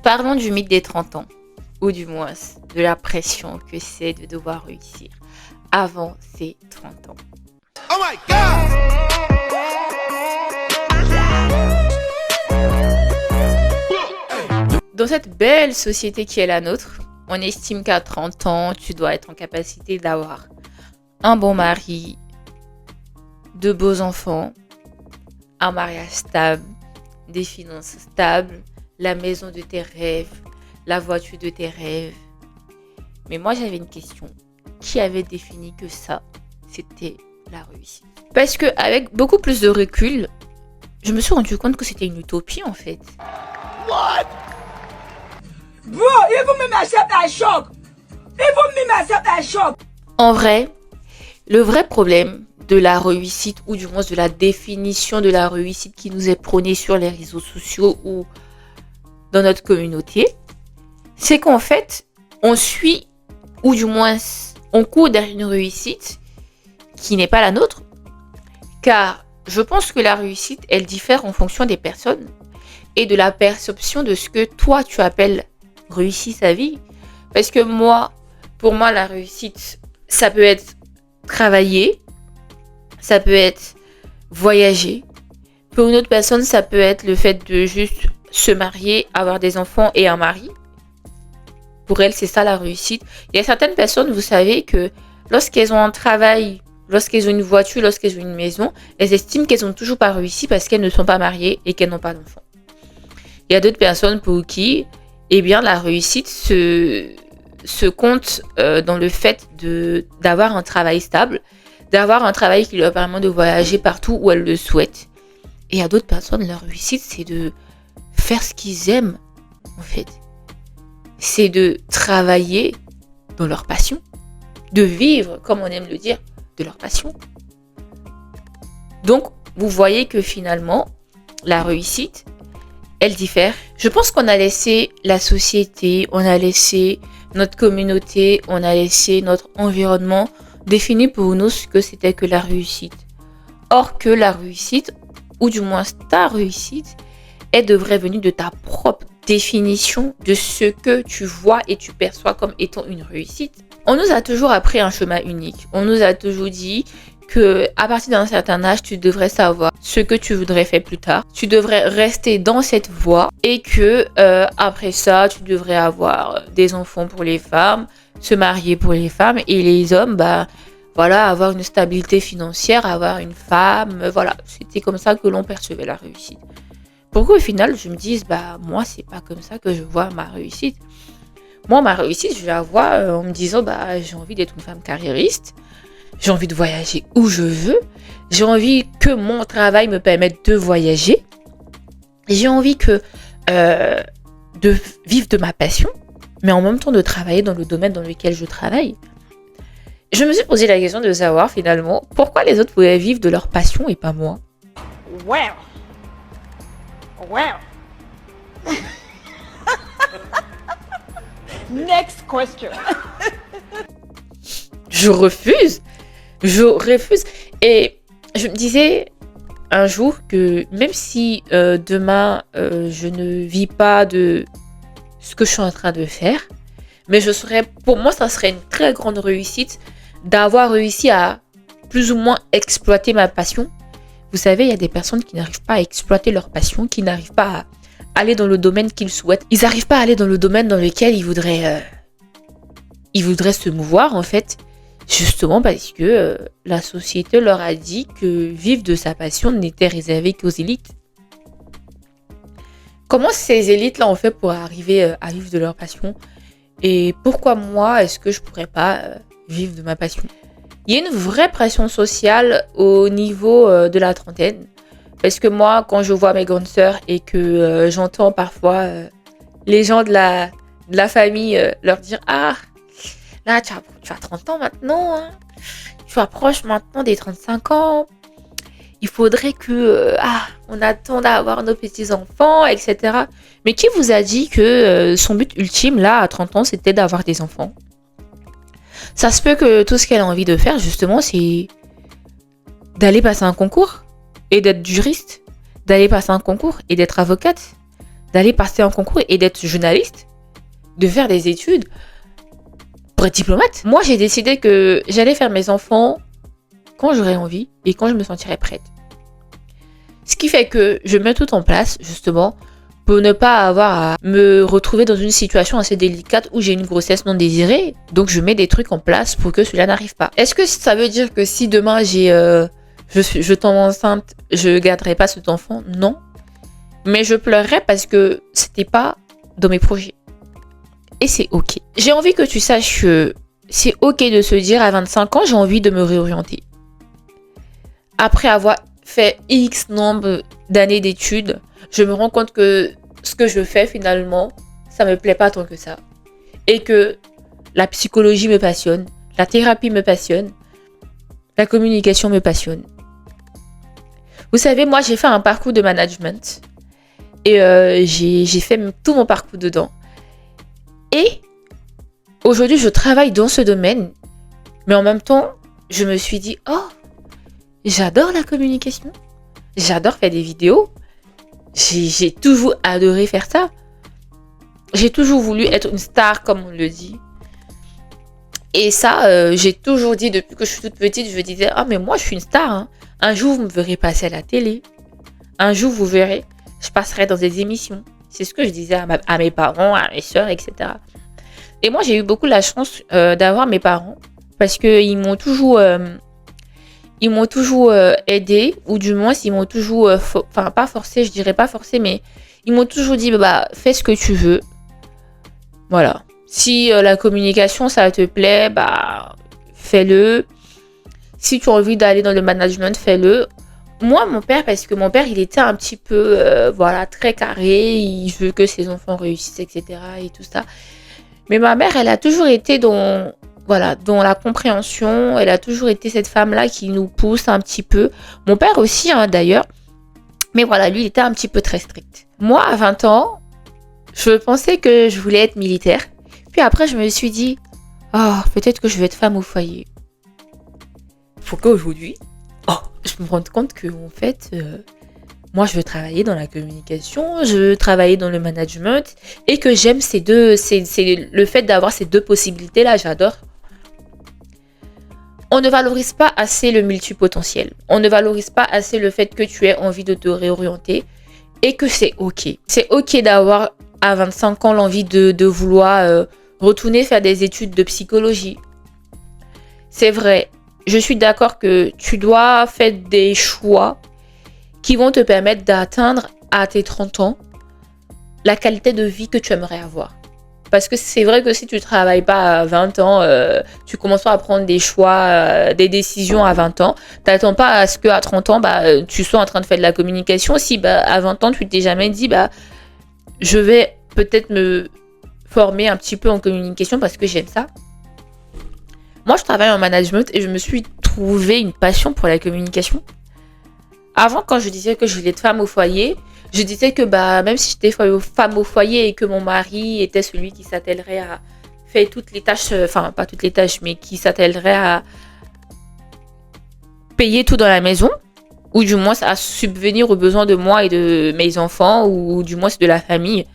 Parlons du mythe des 30 ans, ou du moins de la pression que c'est de devoir réussir avant ses 30 ans. Oh my God! Dans cette belle société qui est la nôtre, on estime qu'à 30 ans, tu dois être en capacité d'avoir un bon mari, de beaux enfants, un mariage stable, des finances stables, la maison de tes rêves, la voiture de tes rêves. Mais moi, j'avais une question. Qui avait défini que ça, c'était la réussite? Parce qu'avec beaucoup plus de recul, je me suis rendu compte que c'était une utopie en fait. What? Bro, even me myself I shock. Even me myself I shock. En vrai, le vrai problème de la réussite, ou du moins de la définition de la réussite qui nous est prônée sur les réseaux sociaux ou dans notre communauté, c'est qu'en fait, on suit, ou du moins on court derrière une réussite qui n'est pas la nôtre, car je pense que la réussite, elle diffère en fonction des personnes et de la perception de ce que toi tu appelles réussir sa vie. Parce que pour moi, la réussite, ça peut être travailler, ça peut être voyager. Pour une autre personne, ça peut être le fait de juste se marier, avoir des enfants et un mari. Pour elle, c'est ça la réussite. Il y a certaines personnes, vous savez, que lorsqu'elles ont un travail, lorsqu'elles ont une voiture, lorsqu'elles ont une maison, elles estiment qu'elles n'ont toujours pas réussi parce qu'elles ne sont pas mariées et qu'elles n'ont pas d'enfants. Il y a d'autres personnes pour qui, eh bien, la réussite se compte dans le fait d'avoir un travail stable, d'avoir un travail qui leur permet de voyager partout où elles le souhaitent. Et il y a d'autres personnes, leur réussite, c'est de faire ce qu'ils aiment, en fait. C'est de travailler dans leur passion, de vivre, comme on aime le dire, de leur passion. Donc, vous voyez que finalement, la réussite, elle diffère. Je pense qu'on a laissé la société, on a laissé notre communauté, on a laissé notre environnement définir pour nous ce que c'était que la réussite. Or que la réussite, ou du moins ta réussite, elle devrait venir de ta propre définition de ce que tu vois et tu perçois comme étant une réussite. On nous a toujours appris un chemin unique. On nous a toujours dit que à partir d'un certain âge, tu devrais savoir ce que tu voudrais faire plus tard. Tu devrais rester dans cette voie et que après ça, tu devrais avoir des enfants pour les femmes, se marier pour les femmes et les hommes, avoir une stabilité financière, avoir une femme, voilà. C'était comme ça que l'on percevait la réussite. Pourquoi au final, je me dis, moi, c'est pas comme ça que je vois ma réussite. Moi, ma réussite, je la vois en me disant, j'ai envie d'être une femme carriériste. J'ai envie de voyager où je veux. J'ai envie que mon travail me permette de voyager. J'ai envie de vivre de ma passion, mais en même temps de travailler dans le domaine dans lequel je travaille. Je me suis posé la question de savoir finalement pourquoi les autres pouvaient vivre de leur passion et pas moi. Wow. Next question. Je refuse. Et je me disais un jour que même si demain je ne vis pas de ce que je suis en train de faire, mais pour moi, ça serait une très grande réussite d'avoir réussi à plus ou moins exploiter ma passion. Vous savez, il y a des personnes qui n'arrivent pas à exploiter leur passion, qui n'arrivent pas à aller dans le domaine qu'ils souhaitent. Ils n'arrivent pas à aller dans le domaine dans lequel ils voudraient se mouvoir, en fait. Justement parce que la société leur a dit que vivre de sa passion n'était réservé qu'aux élites. Comment ces élites-là ont fait pour arriver à vivre de leur passion? Et pourquoi moi, est-ce que je pourrais pas vivre de ma passion? Il y a une vraie pression sociale au niveau de la trentaine. Parce que moi, quand je vois mes grandes sœurs et que j'entends parfois les gens de la famille leur dire « Ah, là, tu as 30 ans maintenant, hein. Tu approches maintenant des 35 ans. Il faudrait que on attende à avoir nos petits-enfants, etc. » Mais qui vous a dit que son but ultime, là, à 30 ans, c'était d'avoir des enfants? Ça se peut que tout ce qu'elle a envie de faire, justement, c'est d'aller passer un concours et d'être juriste, d'aller passer un concours et d'être avocate, d'aller passer un concours et d'être journaliste, de faire des études pour être diplomate. Moi, j'ai décidé que j'allais faire mes enfants quand j'aurais envie et quand je me sentirais prête. Ce qui fait que je mets tout en place, justement, pour ne pas avoir à me retrouver dans une situation assez délicate où j'ai une grossesse non désirée. Donc, je mets des trucs en place pour que cela n'arrive pas. Est-ce que ça veut dire que si demain je tombe enceinte, je garderai pas cet enfant? Non. Mais je pleurerais parce que c'était pas dans mes projets. Et c'est ok. J'ai envie que tu saches que c'est ok de se dire à 25 ans, j'ai envie de me réorienter. Après avoir fait X nombre d'années d'études, je me rends compte que ce que je fais finalement, ça me plaît pas tant que ça. Et que la psychologie me passionne, la thérapie me passionne, la communication me passionne. Vous savez, moi j'ai fait un parcours de management et j'ai fait tout mon parcours dedans. Et aujourd'hui, je travaille dans ce domaine, mais en même temps, je me suis dit, oh, j'adore la communication, j'adore faire des vidéos, j'ai toujours adoré faire ça. J'ai toujours voulu être une star, comme on le dit. Et ça, j'ai toujours dit, depuis que je suis toute petite, je disais, ah, mais moi, je suis une star. Hein. Un jour, vous me verrez passer à la télé. Un jour, vous verrez, je passerai dans des émissions. C'est ce que je disais à mes parents, à mes soeurs, etc. Et moi, j'ai eu beaucoup la chance d'avoir mes parents parce qu'ils m'ont toujours aidé, ou du moins, ils m'ont toujours, pas forcé, je dirais pas forcé, mais ils m'ont toujours dit, bah, fais ce que tu veux. Voilà. Si la communication, ça te plaît, bah, fais-le. Si tu as envie d'aller dans le management, fais-le. Moi, mon père, parce que mon père, il était un petit peu, très carré. Il veut que ses enfants réussissent, etc. et tout ça. Mais ma mère, elle a toujours été dans la compréhension. Elle a toujours été cette femme-là qui nous pousse un petit peu. Mon père aussi, hein, d'ailleurs. Mais voilà, lui, il était un petit peu très strict. Moi, à 20 ans, je pensais que je voulais être militaire. Puis après, je me suis dit, peut-être que je vais être femme au foyer. Pourquoi aujourd'hui, je me rends compte que en fait, moi, je veux travailler dans la communication, je veux travailler dans le management et que j'aime c'est le fait d'avoir ces deux possibilités-là, j'adore. On ne valorise pas assez le multipotentiel. On ne valorise pas assez le fait que tu aies envie de te réorienter et que c'est ok. C'est ok d'avoir à 25 ans l'envie de vouloir retourner faire des études de psychologie. C'est vrai. Je suis d'accord que tu dois faire des choix qui vont te permettre d'atteindre à tes 30 ans la qualité de vie que tu aimerais avoir. Parce que c'est vrai que si tu ne travailles pas à 20 ans, tu commences pas à prendre des choix, des décisions à 20 ans. Tu n'attends pas à ce qu'à 30 ans, tu sois en train de faire de la communication. Si à 20 ans, tu t'es jamais dit, je vais peut-être me former un petit peu en communication parce que j'aime ça. Moi, je travaille en management et je me suis trouvé une passion pour la communication. Avant, quand je disais que je voulais être femme au foyer, je disais que même si j'étais femme au foyer et que mon mari était celui qui s'attellerait à faire toutes les tâches, pas toutes les tâches, mais qui s'attellerait à payer tout dans la maison, ou du moins à subvenir aux besoins de moi et de mes enfants, ou du moins de la famille,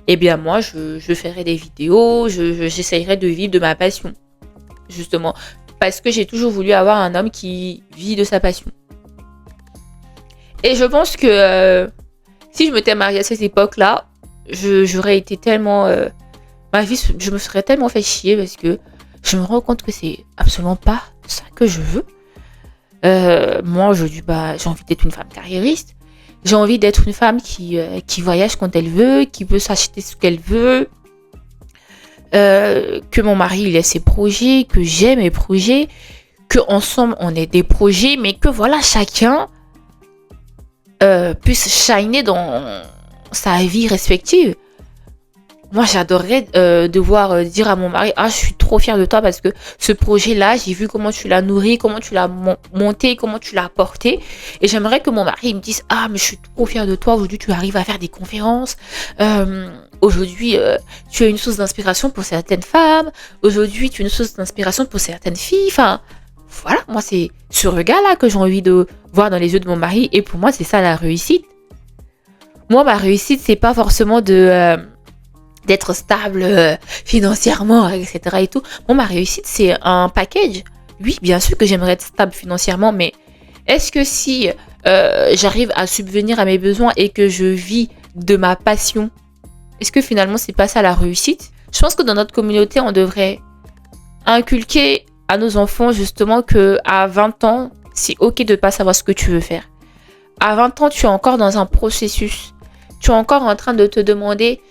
eh bien moi, je ferais des vidéos, j'essayerais de vivre de ma passion. Justement, parce que j'ai toujours voulu avoir un homme qui vit de sa passion. Et je pense que si je m'étais mariée à cette époque-là, j'aurais été tellement... ma vie, je me serais tellement fait chier parce que je me rends compte que c'est absolument pas ça que je veux. Moi, aujourd'hui, j'ai envie d'être une femme carriériste. J'ai envie d'être une femme qui voyage quand elle veut, qui peut s'acheter ce qu'elle veut. Que mon mari il ait ses projets, que j'ai mes projets, que ensemble on ait des projets, mais que voilà chacun puisse shiner dans sa vie respective. Moi j'adorerais devoir dire à mon mari, je suis trop fière de toi parce que ce projet-là, j'ai vu comment tu l'as nourri, comment tu l'as monté, comment tu l'as porté, et j'aimerais que mon mari me dise, mais je suis trop fière de toi, aujourd'hui tu arrives à faire des conférences, aujourd'hui tu es une source d'inspiration pour certaines femmes, aujourd'hui tu es une source d'inspiration pour certaines filles, voilà, moi c'est ce regard-là que j'ai envie de voir dans les yeux de mon mari, et pour moi c'est ça la réussite. Moi, ma réussite, c'est pas forcément d'être stable financièrement, etc. et tout. Moi, ma réussite, c'est un package. Oui, bien sûr que j'aimerais être stable financièrement, mais est-ce que si j'arrive à subvenir à mes besoins et que je vis de ma passion, est-ce que finalement, c'est pas ça la réussite? Je pense que dans notre communauté, on devrait inculquer à nos enfants justement que à 20 ans, c'est ok de ne pas savoir ce que tu veux faire. À 20 ans, tu es encore dans un processus. Tu es encore en train de te demander,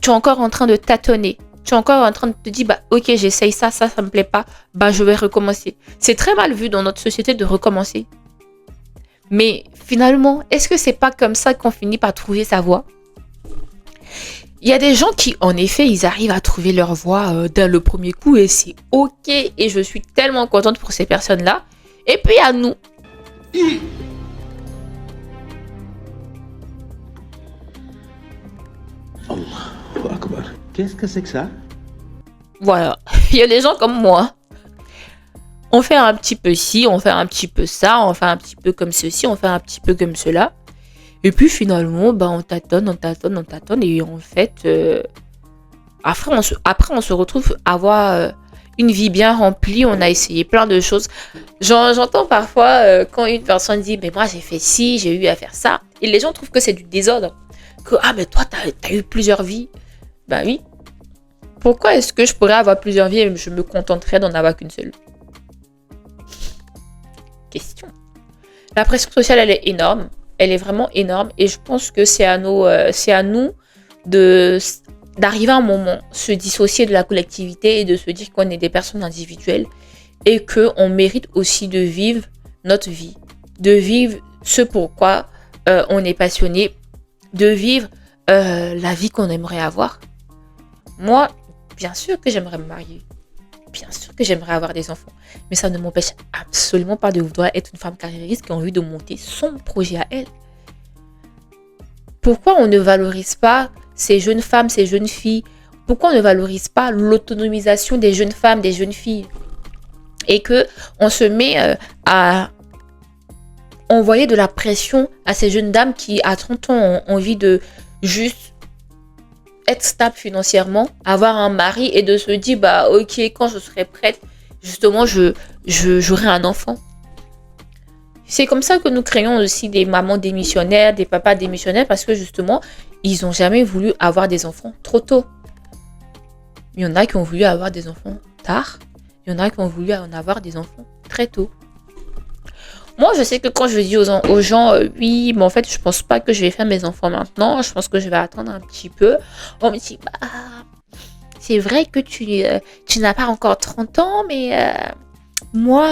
tu es encore en train de tâtonner. Tu es encore en train de te dire, bah ok, j'essaye ça me plaît pas, bah je vais recommencer. C'est très mal vu dans notre société de recommencer. Mais finalement, est-ce que c'est pas comme ça qu'on finit par trouver sa voie? Il y a des gens qui, en effet, ils arrivent à trouver leur voie dès le premier coup et c'est ok. Et je suis tellement contente pour ces personnes-là. Et puis à nous. Allahu Akbar. Qu'est-ce que c'est que ça? Voilà. Il y a des gens comme moi. On fait un petit peu ci, on fait un petit peu ça, on fait un petit peu comme ceci, on fait un petit peu comme cela. Et puis finalement, bah, on tâtonne. Et en fait, après, on se retrouve à avoir une vie bien remplie. On a essayé plein de choses. J'entends parfois quand une personne dit, mais moi j'ai fait ci, j'ai eu à faire ça. Et les gens trouvent que c'est du désordre. Que, ah, mais toi, t'as eu plusieurs vies. Ben oui. Pourquoi est-ce que je pourrais avoir plusieurs vies et je me contenterais d'en avoir qu'une seule? Question. La pression sociale, elle est énorme. Elle est vraiment énorme. Et je pense que c'est à nous d'arriver à un moment, se dissocier de la collectivité et de se dire qu'on est des personnes individuelles et qu'on mérite aussi de vivre notre vie. De vivre ce pourquoi on est passionné. De vivre la vie qu'on aimerait avoir. Moi, bien sûr que j'aimerais me marier. Bien sûr que j'aimerais avoir des enfants. Mais ça ne m'empêche absolument pas de vouloir être une femme carriériste qui a envie de monter son projet à elle. Pourquoi on ne valorise pas ces jeunes femmes, ces jeunes filles? Pourquoi on ne valorise pas l'autonomisation des jeunes femmes, des jeunes filles? Et que on se met à envoyer de la pression à ces jeunes dames qui, à 30 ans, ont envie de juste être stable financièrement, avoir un mari et de se dire, bah ok, quand je serai prête, justement, j'aurai un enfant. C'est comme ça que nous créons aussi des mamans démissionnaires, des papas démissionnaires, parce que justement, ils n'ont jamais voulu avoir des enfants trop tôt. Il y en a qui ont voulu avoir des enfants tard, il y en a qui ont voulu en avoir des enfants très tôt. Moi, je sais que quand je dis aux gens, oui, mais en fait, je pense pas que je vais faire mes enfants maintenant. Je pense que je vais attendre un petit peu. On me dit, bah, c'est vrai que tu n'as pas encore 30 ans, mais moi,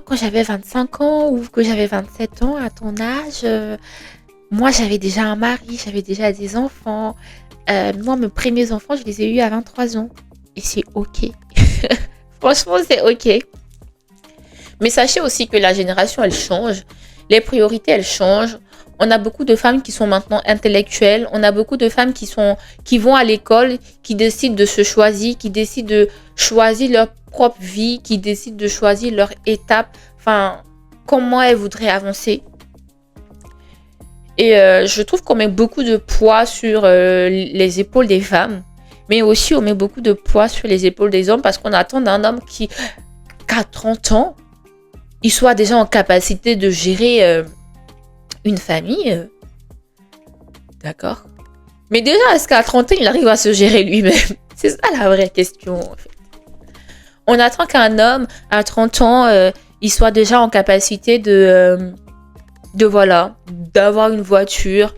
quand j'avais 25 ans ou que j'avais 27 ans, à ton âge, moi, j'avais déjà un mari, j'avais déjà des enfants. Moi, mes premiers enfants, je les ai eus à 23 ans. Et c'est ok. Franchement, c'est ok. Mais sachez aussi que la génération, elle change. Les priorités, elles changent. On a beaucoup de femmes qui sont maintenant intellectuelles. On a beaucoup de femmes qui vont à l'école, qui décident de se choisir, qui décident de choisir leur propre vie, qui décident de choisir leur étape. Enfin, comment elles voudraient avancer. Et je trouve qu'on met beaucoup de poids sur les épaules des femmes. Mais aussi, on met beaucoup de poids sur les épaules des hommes parce qu'on attend d'un homme qui a 30 ans, il soit déjà en capacité de gérer une famille. D'accord. Mais déjà, est-ce qu'à 30 ans, il arrive à se gérer lui-même? C'est ça la vraie question, en fait. On attend qu'un homme, à 30 ans, il soit déjà en capacité d'avoir une voiture,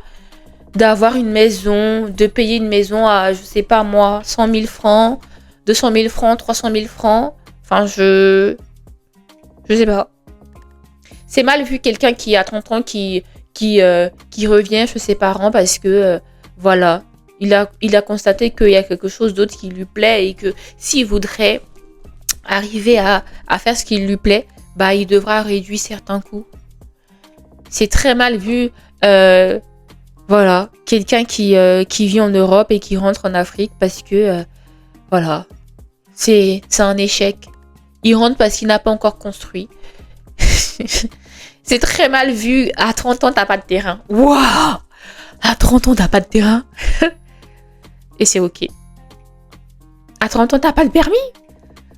d'avoir une maison, de payer une maison à, je sais pas moi, 100 000 francs, 200 000 francs, 300 000 francs. Enfin, je sais pas. C'est mal vu quelqu'un qui a 30 ans qui revient chez ses parents parce que, il a constaté qu'il y a quelque chose d'autre qui lui plaît et que s'il voudrait arriver à faire ce qui lui plaît, bah, il devra réduire certains coûts. C'est très mal vu, quelqu'un qui vit en Europe et qui rentre en Afrique parce que, c'est un échec. Il rentre parce qu'il n'a pas encore construit. C'est très mal vu. À 30 ans, t'as pas de terrain. Waouh! À 30 ans, t'as pas de terrain. Et c'est ok. À 30 ans, t'as pas le permis.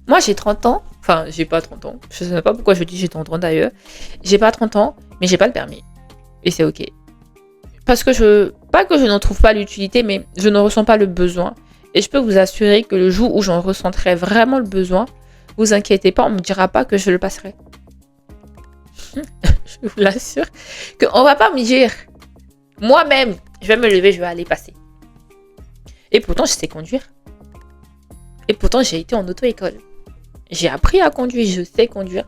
Moi, j'ai 30 ans. Enfin, j'ai pas 30 ans. Je sais même pas pourquoi je dis j'ai 30 ans d'ailleurs. J'ai pas 30 ans, mais j'ai pas le permis. Et c'est ok. Parce que pas que je n'en trouve pas l'utilité, mais je ne ressens pas le besoin. Et je peux vous assurer que le jour où j'en ressentirai vraiment le besoin, vous inquiétez pas, on me dira pas que je le passerai. Je vous l'assure qu'on va pas me dire. Moi-même, je vais me lever, je vais aller passer. Et pourtant, je sais conduire. Et pourtant, j'ai été en auto-école. J'ai appris à conduire, je sais conduire.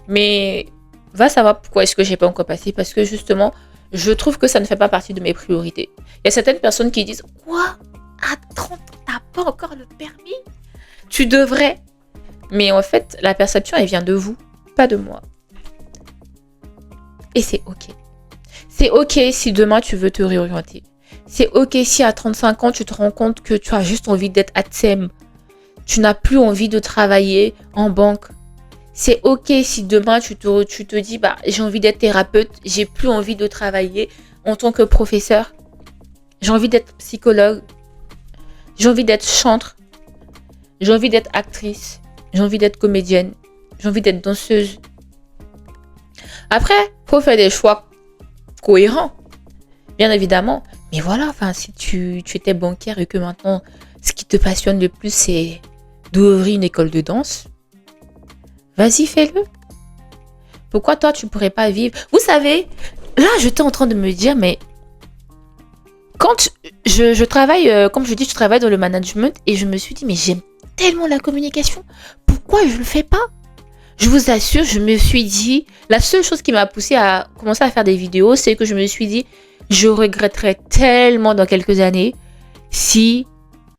Mais va savoir pourquoi est-ce que j'ai pas encore passé. Parce que justement, je trouve que ça ne fait pas partie de mes priorités. Il y a certaines personnes qui disent « Quoi ? À 30 ans, t'as pas encore le permis ? Tu devrais. » Mais en fait, la perception, elle vient de vous, pas de moi. Et c'est ok. C'est ok si demain tu veux te réorienter. C'est ok si à 35 ans tu te rends compte que tu as juste envie d'être ATSEM. Tu n'as plus envie de travailler en banque. C'est ok si demain tu te dis bah j'ai envie d'être thérapeute, j'ai plus envie de travailler en tant que professeur. J'ai envie d'être psychologue. J'ai envie d'être chantre. J'ai envie d'être actrice. J'ai envie d'être comédienne. J'ai envie d'être danseuse. Après, faut faire des choix cohérents, bien évidemment. Mais voilà, enfin, si tu étais banquière et que maintenant, ce qui te passionne le plus, c'est d'ouvrir une école de danse, vas-y, fais-le. Pourquoi toi, tu pourrais pas vivre? Vous savez, là, j'étais en train de me dire, mais quand je travaille, comme je dis, je travaille dans le management et je me suis dit, mais j'aime tellement la communication. Pourquoi je le fais pas? Je vous assure, je me suis dit, la seule chose qui m'a poussée à commencer à faire des vidéos, c'est que je me suis dit, je regretterais tellement dans quelques années si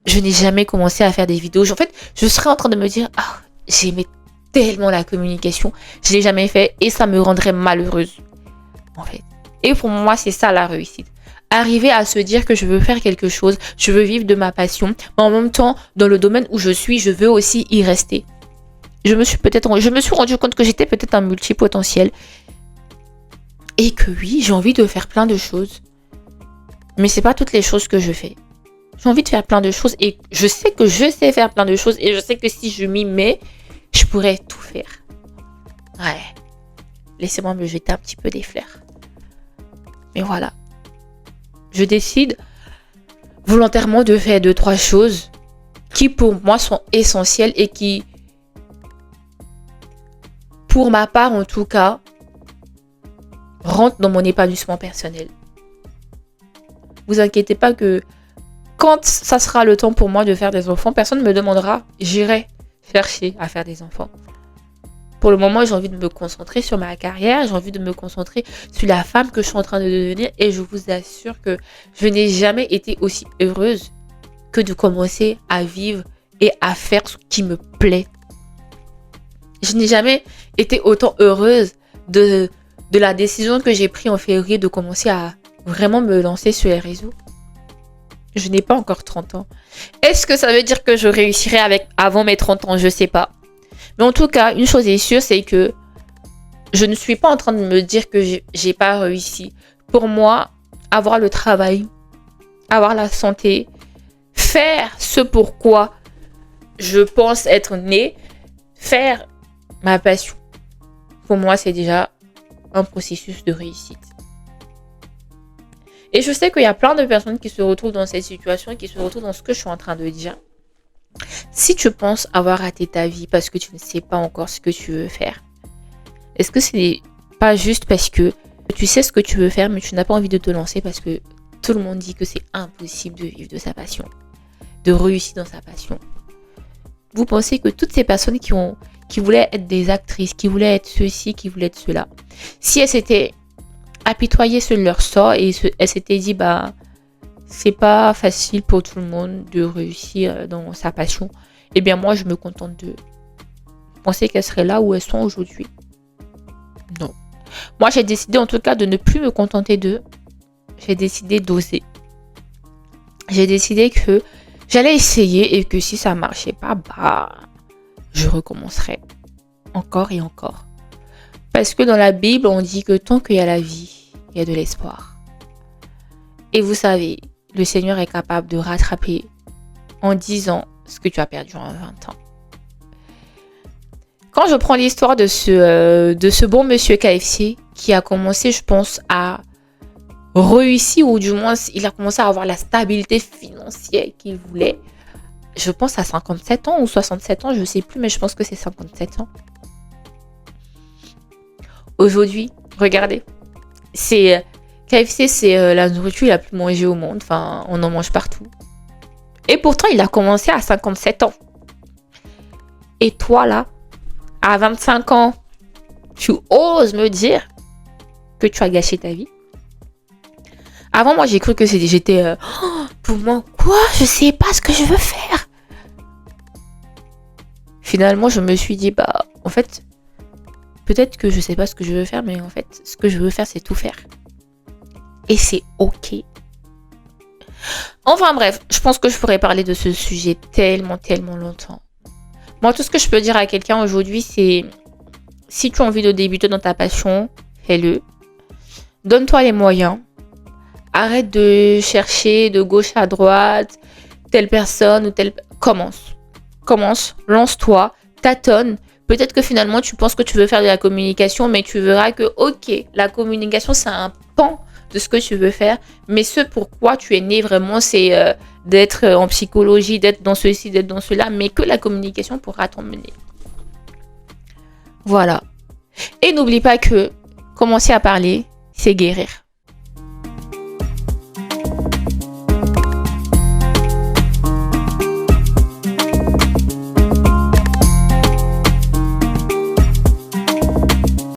je n'ai jamais commencé à faire des vidéos. En fait, je serais en train de me dire, ah, j'aimais tellement la communication, je l'ai jamais fait et ça me rendrait malheureuse, en fait. Et pour moi, c'est ça la réussite. Arriver à se dire que je veux faire quelque chose, je veux vivre de ma passion, mais en même temps, dans le domaine où je suis, je veux aussi y rester. Je me suis rendu compte que j'étais peut-être un multipotentiel. Et que oui, j'ai envie de faire plein de choses. Mais c'est pas toutes les choses que je fais. J'ai envie de faire plein de choses et je sais que je sais faire plein de choses et je sais que si je m'y mets, je pourrais tout faire. Ouais. Laissez-moi me jeter un petit peu des fleurs. Mais voilà. Je décide volontairement de faire 2-3 choses qui pour moi sont essentielles et qui, pour ma part en tout cas, rentre dans mon épanouissement personnel. Vous inquiétez pas que quand ça sera le temps pour moi de faire des enfants, personne ne me demandera, j'irai chercher à faire des enfants. Pour le moment, j'ai envie de me concentrer sur ma carrière, j'ai envie de me concentrer sur la femme que je suis en train de devenir et je vous assure que je n'ai jamais été aussi heureuse que de commencer à vivre et à faire ce qui me plaît. Je n'ai jamais été autant heureuse de la décision que j'ai prise en février de commencer à vraiment me lancer sur les réseaux. Je n'ai pas encore 30 ans. Est-ce que ça veut dire que je réussirai avant mes 30 ans? Je sais pas. Mais en tout cas, une chose est sûre, c'est que je ne suis pas en train de me dire que j'ai pas réussi. Pour moi, avoir le travail, avoir la santé, faire ce pourquoi je pense être née, faire ma passion, pour moi, c'est déjà un processus de réussite. Et je sais qu'il y a plein de personnes qui se retrouvent dans cette situation, qui se retrouvent dans ce que je suis en train de dire. Si tu penses avoir raté ta vie parce que tu ne sais pas encore ce que tu veux faire, est-ce que ce n'est pas juste parce que tu sais ce que tu veux faire mais tu n'as pas envie de te lancer parce que tout le monde dit que c'est impossible de vivre de sa passion, de réussir dans sa passion? Vous pensez que toutes ces personnes qui voulaient être des actrices, qui voulaient être ceci, qui voulaient être cela, si elles s'étaient apitoyées sur leur sort et elles s'étaient dit bah c'est pas facile pour tout le monde de réussir dans sa passion, eh bien moi je me contente d'eux. Vous pensez qu'elles seraient là où elles sont aujourd'hui? Non. Moi j'ai décidé en tout cas de ne plus me contenter d'eux. J'ai décidé d'oser. J'ai décidé que j'allais essayer et que si ça marchait pas, bah je recommencerai encore et encore. Parce que dans la Bible on dit que tant qu'il y a la vie, il y a de l'espoir. Et vous savez, le Seigneur est capable de rattraper en 10 ans ce que tu as perdu en 20 ans. Quand je prends l'histoire de ce bon monsieur KFC qui a commencé, je pense, à réussir, ou du moins, il a commencé à avoir la stabilité financière qu'il voulait. Je pense à 57 ans ou 67 ans, je ne sais plus, mais je pense que c'est 57 ans. Aujourd'hui, regardez, KFC, c'est la nourriture la plus mangée au monde. Enfin, on en mange partout. Et pourtant, il a commencé à 57 ans. Et toi, là, à 25 ans, tu oses me dire que tu as gâché ta vie? Avant, moi, j'ai cru que j'étais... pour moi, quoi? Je sais pas ce que je veux faire. Finalement, je me suis dit, en fait, peut-être que je sais pas ce que je veux faire, mais en fait, ce que je veux faire, c'est tout faire. Et c'est ok. Enfin bref, je pense que je pourrais parler de ce sujet tellement longtemps. Moi, tout ce que je peux dire à quelqu'un aujourd'hui, c'est si tu as envie de débuter dans ta passion, fais-le. Donne-toi les moyens. Arrête de chercher de gauche à droite, telle personne ou telle... Commence, lance-toi, tâtonne. Peut-être que finalement, tu penses que tu veux faire de la communication, mais tu verras que, ok, la communication, c'est un pan de ce que tu veux faire. Mais ce pourquoi tu es né vraiment, c'est d'être en psychologie, d'être dans ceci, d'être dans cela, mais que la communication pourra t'emmener. Voilà. Et n'oublie pas que commencer à parler, c'est guérir.